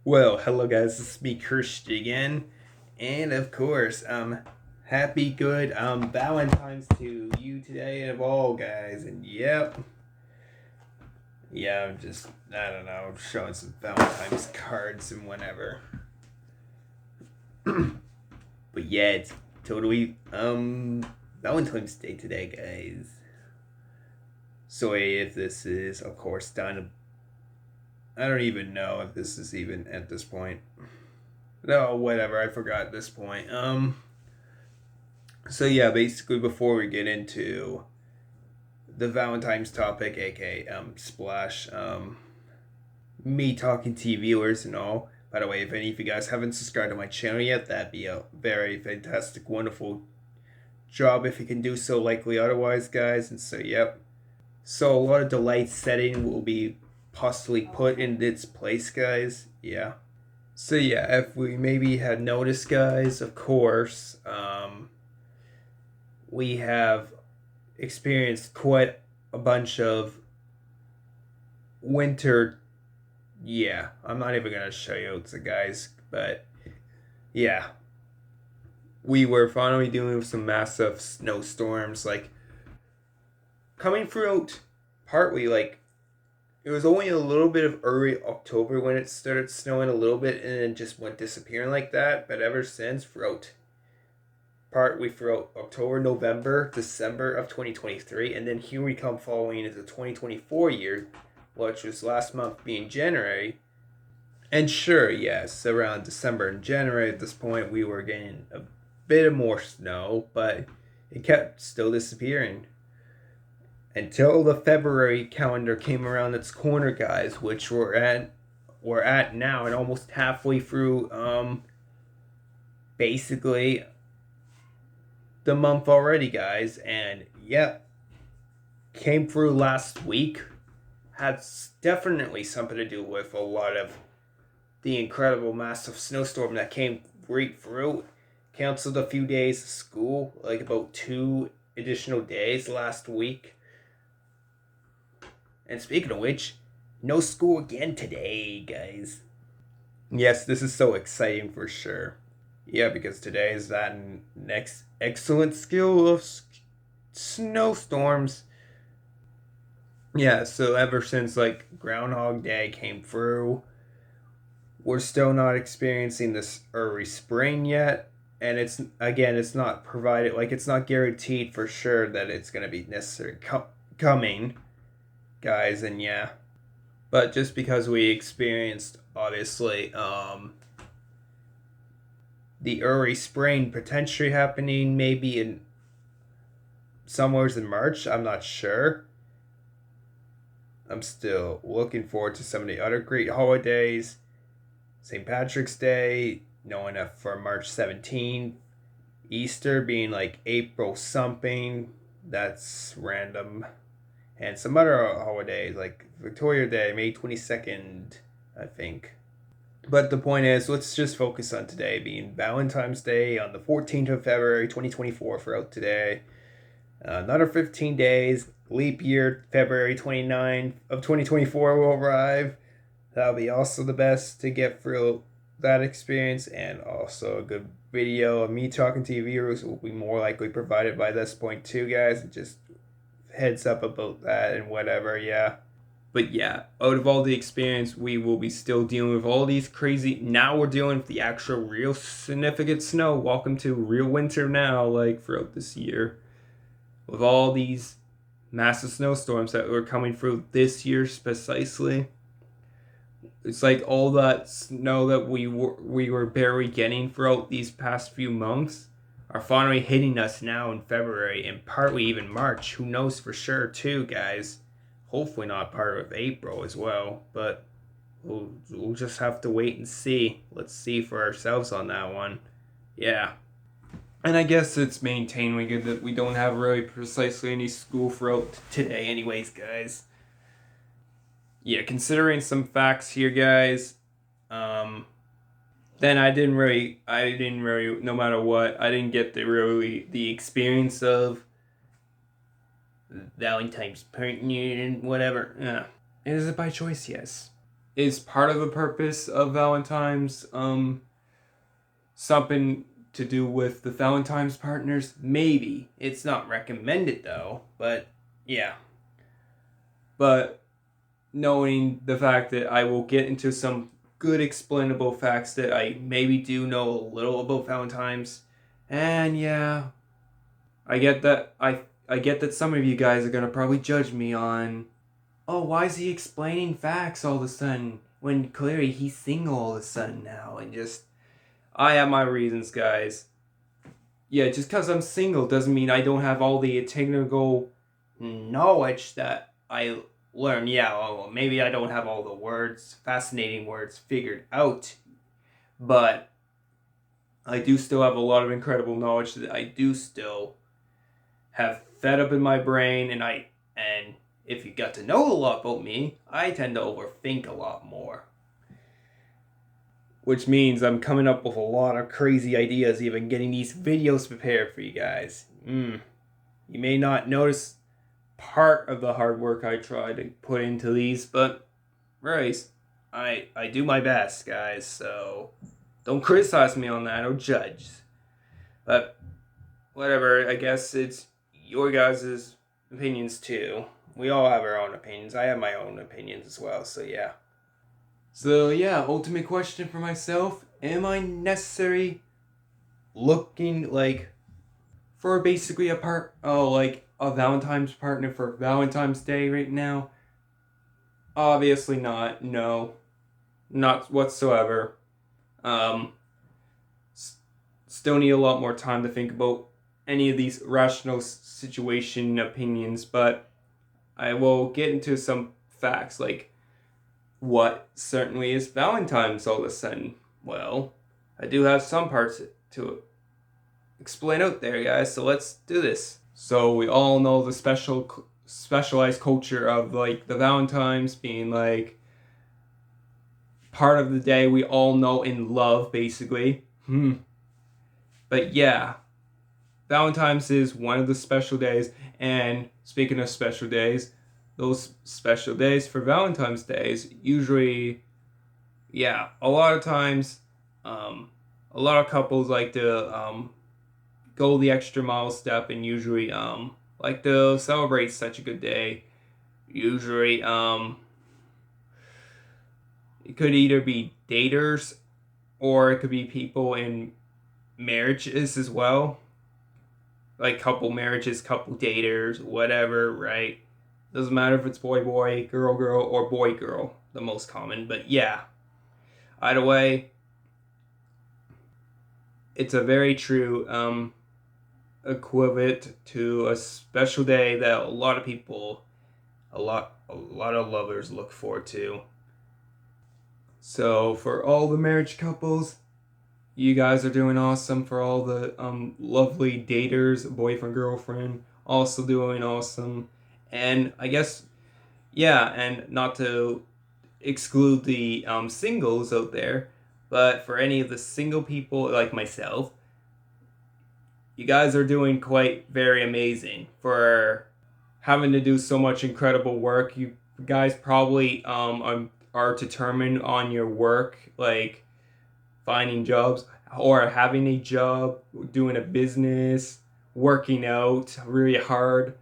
Well, hello guys, this is me, Kirsty again, and of course, happy good Valentine's to you today of all guys, and I'm just I don't know showing some Valentine's cards and whatever, but yeah, it's totally Valentine's Day today, guys. Sorry if this is of course done. I don't even know if this is even at this point. No, whatever. I forgot at this point. So yeah, basically before we get into the Valentine's topic, aka Splash, me talking to you viewers and all. By the way, if any of you guys haven't subscribed to my channel yet, that'd be a very fantastic, wonderful job if you can do so. Likely otherwise, guys. And so yep. So a lot of delay setting will be possibly put in its place, guys. Yeah. So yeah, if we maybe had noticed, guys, of course, we have experienced quite a bunch of winter. Yeah, I'm not even gonna show you the guys, but yeah, we were finally dealing with some massive snowstorms, like coming throughout. Partly, like it was only a little bit of early October when it started snowing a little bit, and then just went disappearing like that. But ever since, throughout October, November, December of 2023, and then here we come following into the 2024 year, which was last month being January. And sure, yes, around December and January at this point, we were getting a bit of more snow, but it kept still disappearing. Until the February calendar came around its corner, guys, which we're at now and almost halfway through basically the month already, guys, and yep, came through last week. Had definitely something to do with a lot of the incredible massive snowstorm that came right through. Canceled a few days of school, like about 2 additional days last week. And speaking of which, no school again today, guys. Yes, this is so exciting for sure. Yeah, because today is that next excellent skill of snowstorms. Yeah, so ever since like Groundhog Day came through, we're still not experiencing this early spring yet. And it's not provided, like, it's not guaranteed for sure that it's going to be necessary coming, guys. And yeah, but just because we experienced, obviously, the early spring potentially happening maybe in somewheres in March, I'm not sure. I'm still looking forward to some of the other great holidays. St. Patrick's Day, knowing that for March 17th, Easter being like April something, that's random. And some other holidays like Victoria Day, May 22nd, I think. But the point is, let's just focus on today being Valentine's Day on the 14th of February 2024 throughout today. Another 15 days, leap year, February 29th of 2024 will arrive. That'll be also the best to get through that experience, and also a good video of me talking to you viewers will be more likely provided by this point too, guys. Just heads up about that and whatever, yeah. But yeah, out of all the experience, we will be still dealing with all these crazy. Now we're dealing with the actual real significant snow. Welcome to real winter now, like throughout this year. With all these massive snowstorms that were coming through this year precisely. It's like all that snow that we were barely getting throughout these past few months are finally hitting us now in February and partly even March. Who knows for sure too, guys. Hopefully not part of April as well, but we'll just have to wait and see. Let's see for ourselves on that one. Yeah. And I guess it's maintained good that we don't have really precisely any school throughout today anyways, guys. Yeah, considering some facts here, guys, then I didn't really, no matter what, I didn't get the experience of Valentine's and whatever. Yeah. Is it by choice? Yes. is part of the purpose of Valentine's. Something to do with the Valentine's partners? Maybe. It's not recommended though, but yeah. But knowing the fact that I will get into some good explainable facts that I maybe do know a little about Valentine's. And yeah, I get that some of you guys are gonna probably judge me on, oh, why is he explaining facts all of a sudden when clearly he's single all of a sudden now, and just I have my reasons, guys. Yeah, just because I'm single doesn't mean I don't have all the technical knowledge that I learned. Yeah, well, maybe I don't have all the words, fascinating words, figured out, but I do still have a lot of incredible knowledge that I do still have fed up in my brain, and if you got to know a lot about me, I tend to overthink a lot more. Which means I'm coming up with a lot of crazy ideas, even getting these videos prepared for you guys. You may not notice part of the hard work I try to put into these, but right, I do my best, guys. So don't criticize me on that or judge. But whatever, I guess it's your guys' opinions too. We all have our own opinions. I have my own opinions as well. So yeah. So yeah, ultimate question for myself: am I necessary looking like for basically like a Valentine's partner for Valentine's Day right now? Obviously not. No, not whatsoever. Um, Still need a lot more time to think about any of these rational situation opinions, but I will get into some facts like what certainly is Valentine's all of a sudden. Well, I do have some parts to explain out there, guys. So let's do this. So we all know the specialized culture of like the Valentine's being like part of the day we all know and love, basically. But yeah, Valentine's is one of the special days. And speaking of special days, those special days for Valentine's days usually, yeah, a lot of times, a lot of couples like to go the extra mile step and usually like to celebrate such a good day. Usually it could either be daters or it could be people in marriages as well. Like couple marriages, couple daters, whatever, right? Doesn't matter if it's boy boy, girl girl, or boy girl, the most common. But yeah, either way, it's a very true equivalent to a special day that a lot of people, a lot of lovers look forward to. So for all the marriage couples, you guys are doing awesome. For all the lovely daters, boyfriend, girlfriend, also doing awesome. And I guess, yeah, and not to exclude the singles out there, but for any of the single people like myself, you guys are doing quite very amazing for having to do so much incredible work. You guys probably are determined on your work, like finding jobs or having a job, doing a business, working out really hard,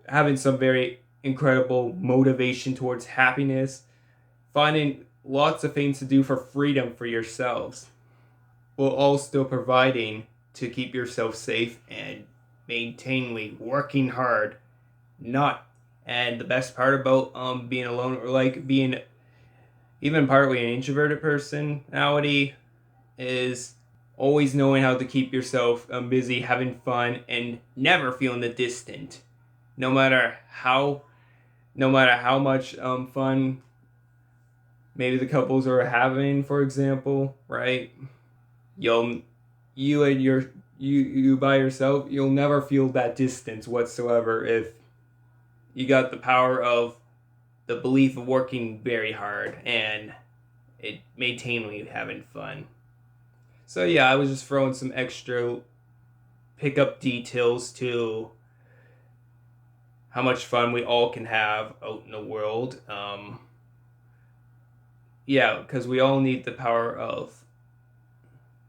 having some very incredible motivation towards happiness, finding lots of things to do for freedom for yourselves, while all still providing to keep yourself safe and maintainly working hard. Not and the best part about being alone or like being even partly an introverted personality is always knowing how to keep yourself busy, having fun, and never feeling the distant. No matter how, no matter how much fun maybe the couples are having, for example, right? You'll, you and your you by yourself, you'll never feel that distance whatsoever if you got the power of the belief of working very hard and it maintaining having fun. So yeah, I was just throwing some extra pickup details to how much fun we all can have out in the world. yeah, because we all need the power of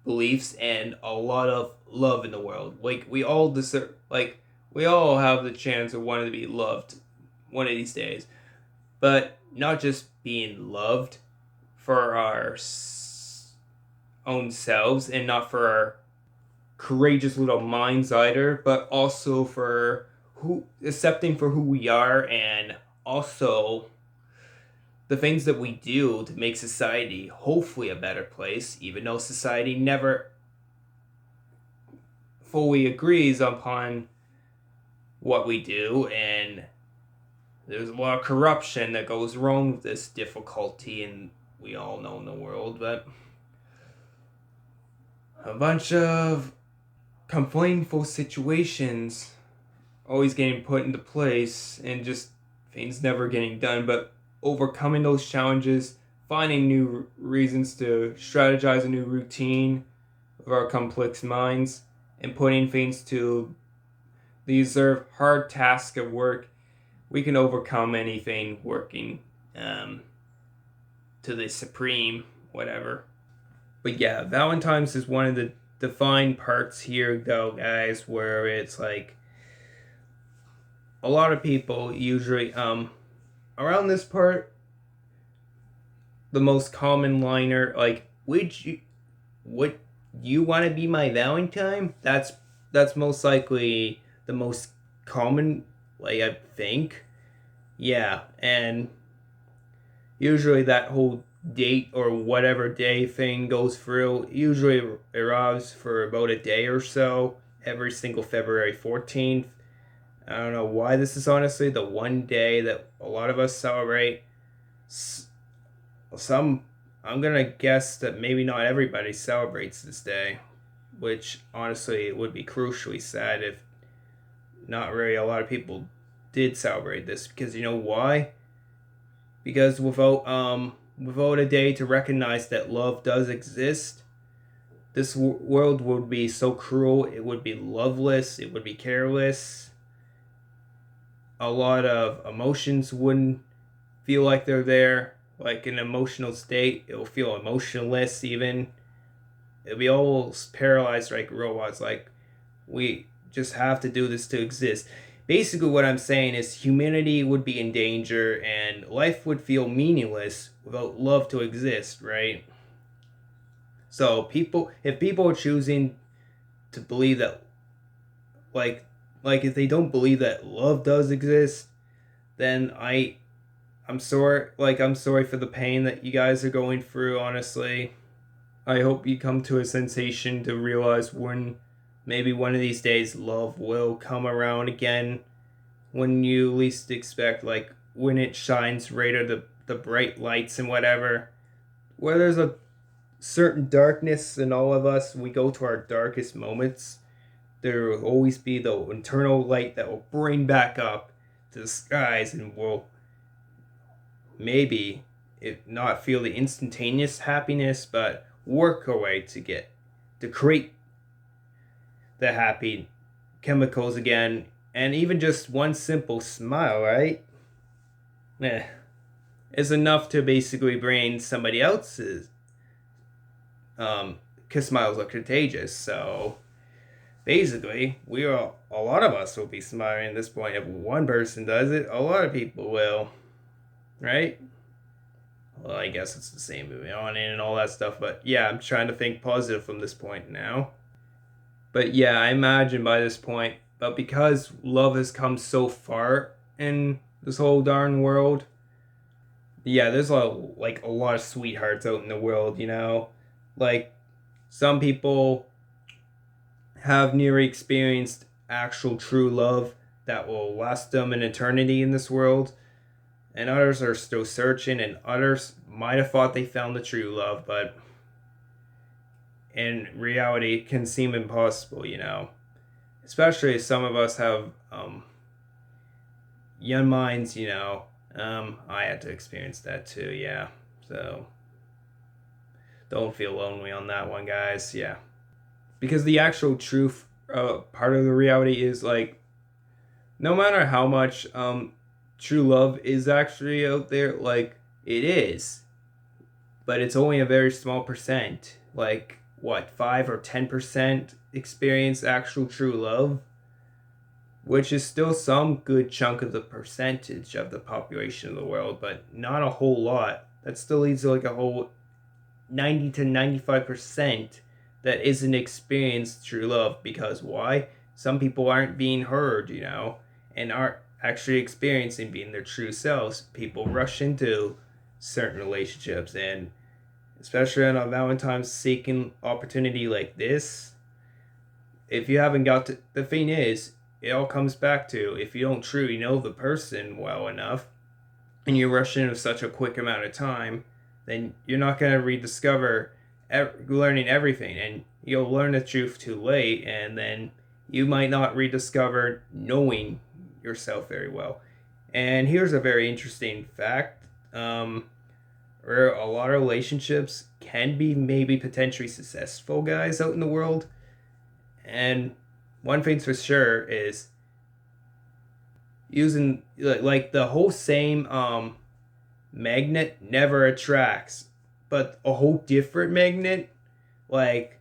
beliefs and a lot of love in the world. Like we all deserve, like we all have the chance of wanting to be loved one of these days, but not just being loved for our own selves and not for our courageous little minds either, but also for who accepting for who we are and also the things that we do to make society hopefully a better place, even though society never fully agrees upon what we do, and there's a lot of corruption that goes wrong with this difficulty, and we all know in the world, but a bunch of complainful situations always getting put into place and just things never getting done, but overcoming those challenges, finding new reasons to strategize a new routine of our complex minds, and putting things to the deserved hard task of work, we can overcome anything working to the supreme whatever. But yeah, Valentine's is one of the defined parts here, though, guys, where it's like a lot of people usually around this part, the most common liner like would you want to be my Valentine? That's most likely the most common, like I think. Yeah, and usually that whole date or whatever day thing goes through. Usually arrives for about a day or so every single February 14th. I don't know why this is honestly the one day that a lot of us celebrate. Some, I'm gonna guess that maybe not everybody celebrates this day, which honestly would be crucially sad if not really a lot of people did celebrate this, because you know why? Because without a day to recognize that love does exist, this world would be so cruel. It would be loveless. It would be careless. A lot of emotions wouldn't feel like they're there. Like an emotional state, it will feel emotionless even. It'll be all paralyzed like robots. Like we just have to do this to exist. Basically, what I'm saying is humanity would be in danger and life would feel meaningless without love to exist, right? So if people are choosing to believe that, like, if they don't believe that love does exist, then I'm sorry for the pain that you guys are going through, honestly. I hope you come to a sensation to realize when maybe one of these days love will come around again when you least expect, like when it shines right or the bright lights and whatever. Where there's a certain darkness in all of us, we go to our darkest moments. There will always be the internal light that will bring back up to the skies and will maybe if not feel the instantaneous happiness, but work our way to create the happy chemicals again, and even just one simple smile, right? Eh, is enough to basically bring somebody else's. Because smiles are contagious, so basically, a lot of us will be smiling at this point. If one person does it, a lot of people will, right? Well, I guess it's the same moving on and all that stuff, but yeah, I'm trying to think positive from this point now. But yeah, I imagine by this point, but because love has come so far in this whole darn world, yeah, there's a lot of sweethearts out in the world, you know? Like, some people have nearly experienced actual true love that will last them an eternity in this world, and others are still searching, and others might have thought they found the true love, but in reality, it can seem impossible, you know? Especially if some of us have young minds, you know. I had to experience that too, yeah. So don't feel lonely on that one, guys. Yeah, because the actual truth part of the reality is like no matter how much true love is actually out there, like it is. but it's only a very small percent. Like, what, 5 or 10% experience actual true love? Which is still some good chunk of the percentage of the population of the world, but not a whole lot. That still leaves like a whole 90 to 95% that isn't experienced true love. Because why? Some people aren't being heard, and aren't actually experiencing being their true selves. People rush into certain relationships, and especially on a Valentine's seeking opportunity like this, if you haven't got to, the thing is, it all comes back to, if you don't truly know the person well enough and you rush into such a quick amount of time, then you're not going to rediscover learning everything, and you'll learn the truth too late, and then you might not rediscover knowing yourself very well. And here's a very interesting fact, where a lot of relationships can be maybe potentially successful, guys, out in the world. And one thing's for sure is using like the whole same magnet never attracts, but a whole different magnet, like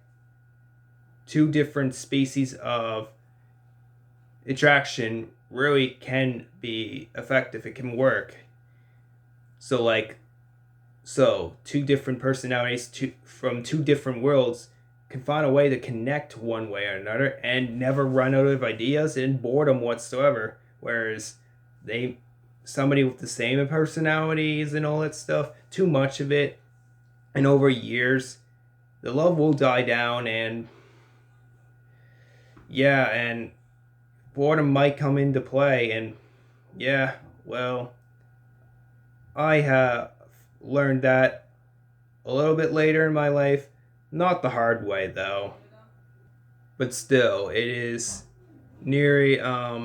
two different species of attraction, really can be effective. It can work. So two different personalities from two different worlds can find a way to connect one way or another and never run out of ideas and boredom whatsoever. Whereas somebody with the same personalities and all that stuff, too much of it, and over years, the love will die down, and and boredom might come into play. And well, I have learned that a little bit later in my life, not the hard way though, but still, it is nearly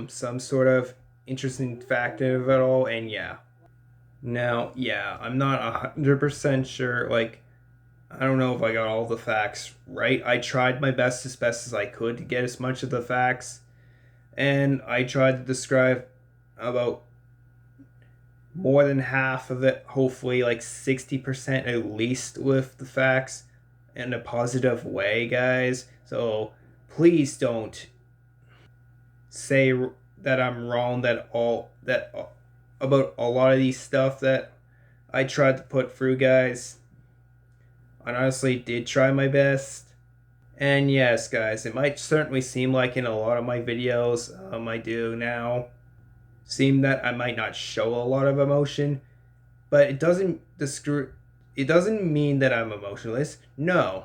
some sort of interesting fact of it all. And now I'm not 100% sure. Like, I don't know if I got all the facts right. I tried my best as I could to get as much of the facts, and I tried to describe about more than half of it, hopefully like 60% at least, with the facts in a positive way, guys. So please don't say that I'm wrong about a lot of these stuff that I tried to put through, guys. I honestly did try my best. And yes, guys, it might certainly seem like in a lot of my videos, I do now, seem that I might not show a lot of emotion, but it doesn't mean that I'm emotionless. No.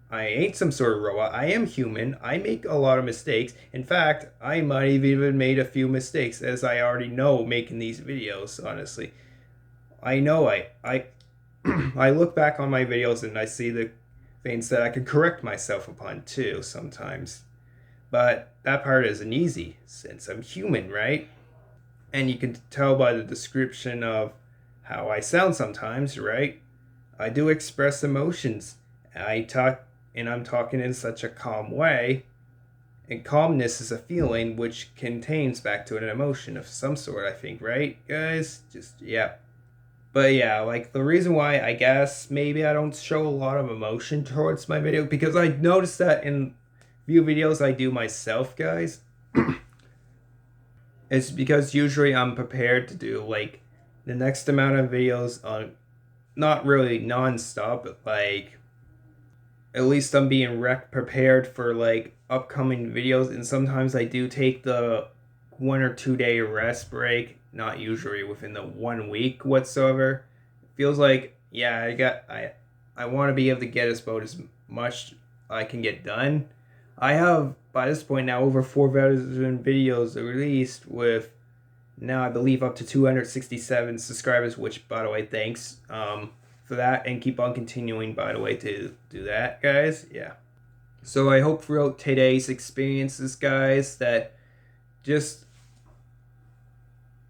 I ain't some sort of robot. I am human. I make a lot of mistakes. In fact, I might have even made a few mistakes, as I already know making these videos, honestly. I know I I look back on my videos and I see the things that I could correct myself upon too sometimes. But that part isn't easy, since I'm human, right? And you can tell by the description of how I sound sometimes, right? I do express emotions. I'm talking in such a calm way. And calmness is a feeling which contains back to an emotion of some sort, I think, right, guys? But like, the reason why I guess maybe I don't show a lot of emotion towards my video, because I noticed that in few videos I do myself, guys, it's because usually I'm prepared to do like the next amount of videos on, not really non-stop, but like at least I'm being prepared for like upcoming videos. And sometimes I do take the 1 or 2 day rest break, not usually within the 1 week whatsoever. It feels like I want to be able to get as much I can get done. I have by this point now over 4,000 videos released, with now I believe up to 267 subscribers, which, by the way, thanks for that, and keep on continuing, by the way, to do that, guys. So I hope throughout today's experiences, guys, that just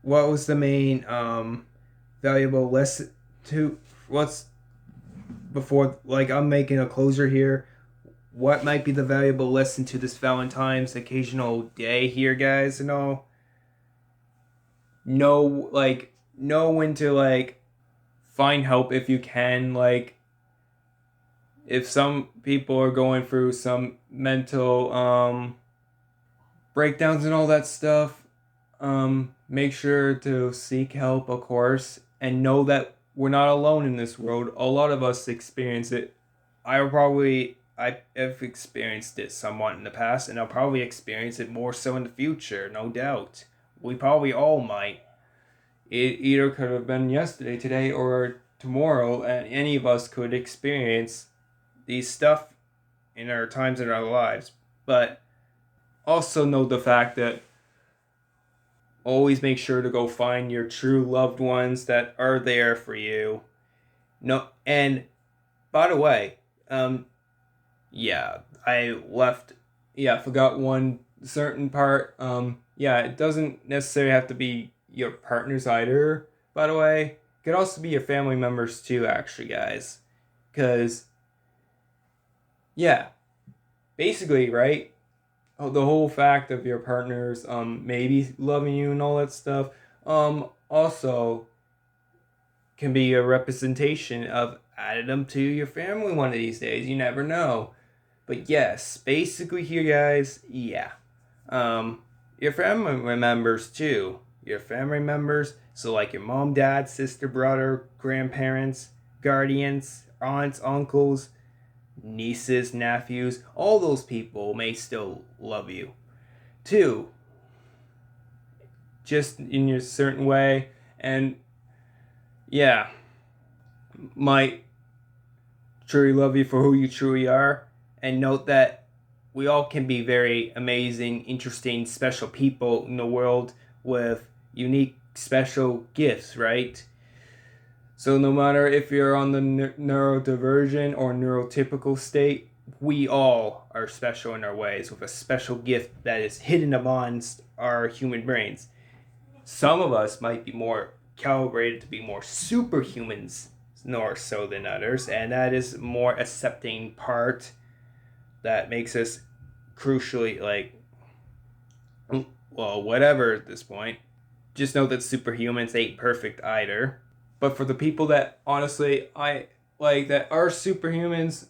what was the main valuable lesson to what's before, like, I'm making a closer here. What might be the valuable lesson to this Valentine's occasional day here, guys? And all, know when to like find help if you can. Like, if some people are going through some mental breakdowns and all that stuff, make sure to seek help, of course, and know that we're not alone in this world. A lot of us experience it. I have experienced it somewhat in the past, and I'll probably experience it more so in the future, no doubt. We probably all might. It either could have been yesterday, today, or tomorrow, and any of us could experience these stuff in our times in our lives. But also know the fact that always make sure to go find your true loved ones that are there for you. No, and by the way, yeah, I left. Yeah, I forgot one certain part. Yeah, it doesn't necessarily have to be your partners either. By the way, it could also be your family members too. Actually, guys, because yeah, basically, right? Oh, the whole fact of your partners maybe loving you and all that stuff also can be a representation of adding them to your family one of these days. You never know. But yes, basically here, guys, yeah. Your family members too. Your family members, so like your mom, dad, sister, brother, grandparents, guardians, aunts, uncles, nieces, nephews, all those people may still love you. Too, just in your certain way, and yeah, might truly love you for who you truly are. And note that we all can be very amazing, interesting, special people in the world with unique, special gifts, right? So no matter if you're on the neurodivergent or neurotypical state, we all are special in our ways with a special gift that is hidden amongst our human brains. Some of us might be more calibrated to be more superhumans more so than others, and that is more accepting part that makes us crucially like, well, whatever at this point. Just know that superhumans ain't perfect either. But for the people that honestly I like that are superhumans,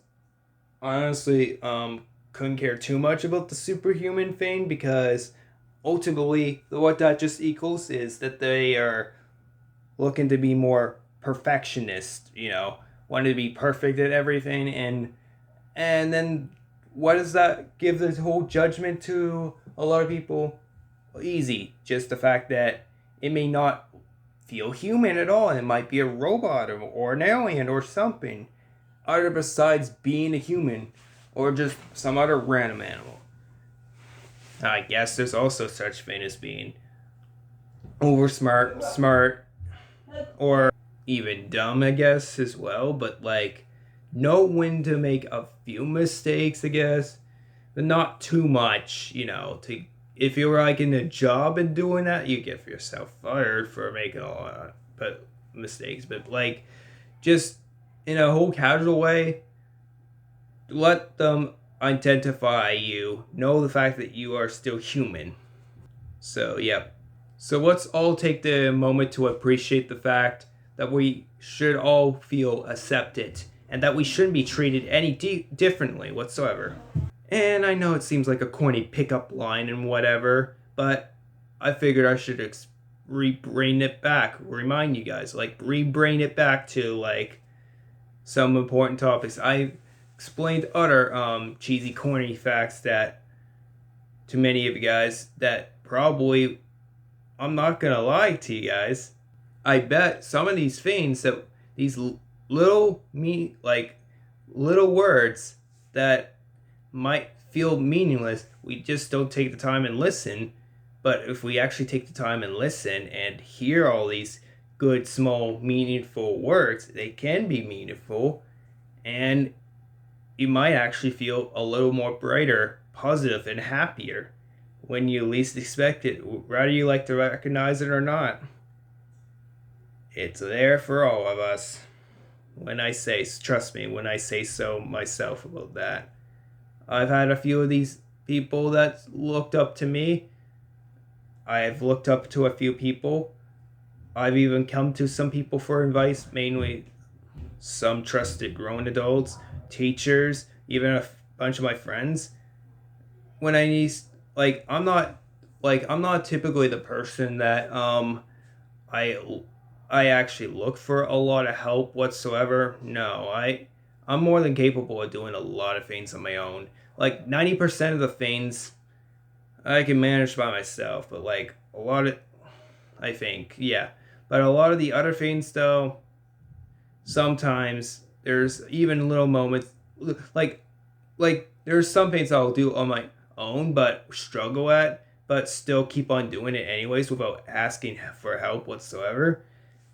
honestly couldn't care too much about the superhuman thing, because ultimately what that just equals is that they are looking to be more perfectionist, wanting to be perfect at everything, and then what does that give the whole judgment to a lot of people? Easy, just the fact that it may not feel human at all, and it might be a robot or an alien or something other besides being a human or just some other random animal. I guess there's also such thing as being over smart, or even dumb, I guess, as well. But like, know when to make a few mistakes, I guess, but not too much. To if you're like in a job and doing that, you get yourself fired for making a lot of mistakes. But like, just in a whole casual way, let them identify you. Know the fact that you are still human. So, yeah. So let's all take the moment to appreciate the fact that we should all feel accepted and that we shouldn't be treated any differently whatsoever. And I know it seems like a corny pickup line and whatever, but I figured I should re-brain it back, remind you guys, like re-brain it back to like some important topics. I explained other cheesy, corny facts that to many of you guys that probably, I'm not gonna lie to you guys, I bet some of these things that these little little words that might feel meaningless, we just don't take the time and listen. But if we actually take the time and listen and hear all these good, small, meaningful words, they can be meaningful, and you might actually feel a little more brighter, positive, and happier when you least expect it, whether you like to recognize it or not. It's there for all of us. Trust me, when I say so myself about that. I've had a few of these people that looked up to me. I've looked up to a few people I've even come to some people for advice, mainly some trusted grown adults, teachers, even a bunch of my friends. When I need, like, I'm not typically the person that I I actually look for a lot of help whatsoever. No, I'm more than capable of doing a lot of things on my own. Like 90% of the things I can manage by myself, but like a lot of I think, yeah. But a lot of the other things though, sometimes there's even little moments like there's some things I'll do on my own but struggle at, but still keep on doing it anyways without asking for help whatsoever.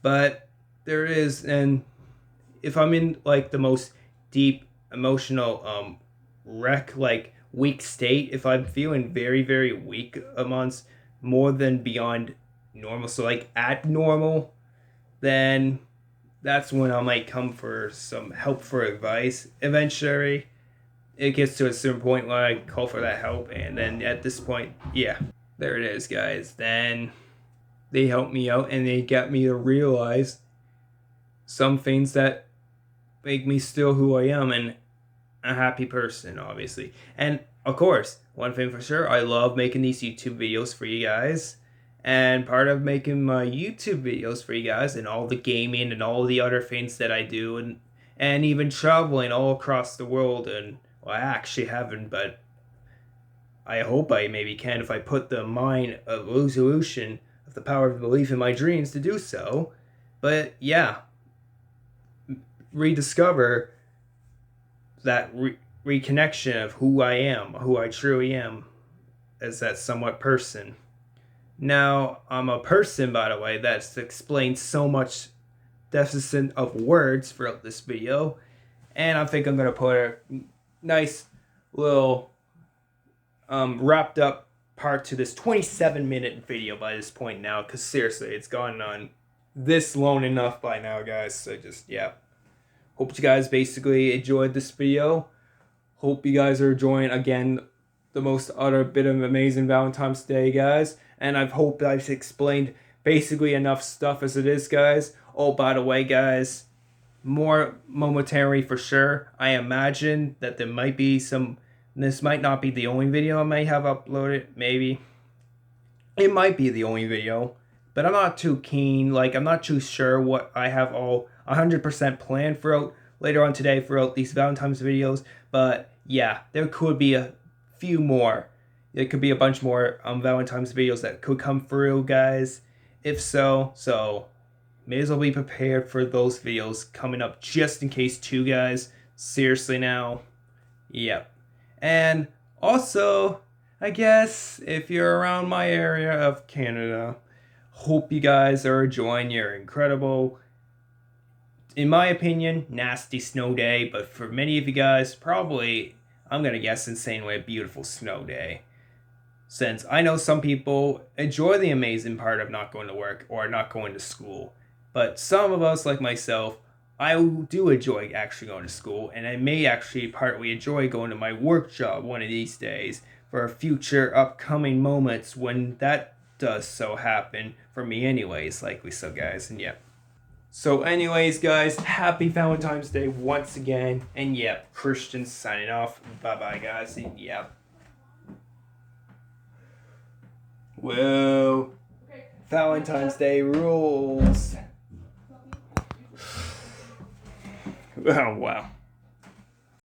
But there is, and if I'm in like the most deep emotional wreck, like weak state, if I'm feeling very very weak amongst more than beyond normal, so like at normal, then that's when I might come for some help for advice. Eventually, it gets to a certain point where I call for that help, and then at this point, yeah, there it is, guys. Then they help me out and they get me to realize some things that make me still who I am and a happy person, obviously. And of course, one thing for sure, I love making these YouTube videos for you guys. And part of making my YouTube videos for you guys and all the gaming and all the other things that I do and even traveling all across the world, and well, I actually haven't, but I hope I maybe can if I put the mind of resolution of the power of belief in my dreams to do so. But yeah, rediscover that reconnection of who I am, who I truly am, as that somewhat person. Now, I'm a person, by the way, that's explained so much deficit of words throughout this video, and I think I'm gonna put a nice little wrapped up part to this 27-minute video by this point now, because seriously, it's gone on this long enough by now, guys. So just, yeah, hope you guys basically enjoyed this video. Hope you guys are enjoying, again, the most utter bit of amazing Valentine's Day, guys. And I hope I've explained basically enough stuff as it is, guys. Oh, by the way, guys, more momentary for sure. I imagine that there might be some... This might not be the only video I may have uploaded, maybe. It might be the only video, but I'm not too keen. Like, I'm not too sure what I have all 100% planned throughout later on today throughout these Valentine's videos. But yeah, there could be a few more. There could be a bunch more Valentine's videos that could come through, guys. If so, may as well be prepared for those videos coming up just in case too, guys. Seriously now. Yep. And also, I guess if you're around my area of Canada, hope you guys are enjoying your incredible, in my opinion, nasty snow day. But for many of you guys, probably, I'm gonna guess, insanely a beautiful snow day. Since I know some people enjoy the amazing part of not going to work or not going to school. But some of us, like myself, I do enjoy actually going to school, and I may actually partly enjoy going to my work job one of these days for future upcoming moments when that does so happen for me anyways, likely so, guys. And yeah. So anyways, guys, happy Valentine's Day once again. And yeah, Christian signing off. Bye-bye, guys. And yeah. Well, Valentine's Day rules. Oh, wow.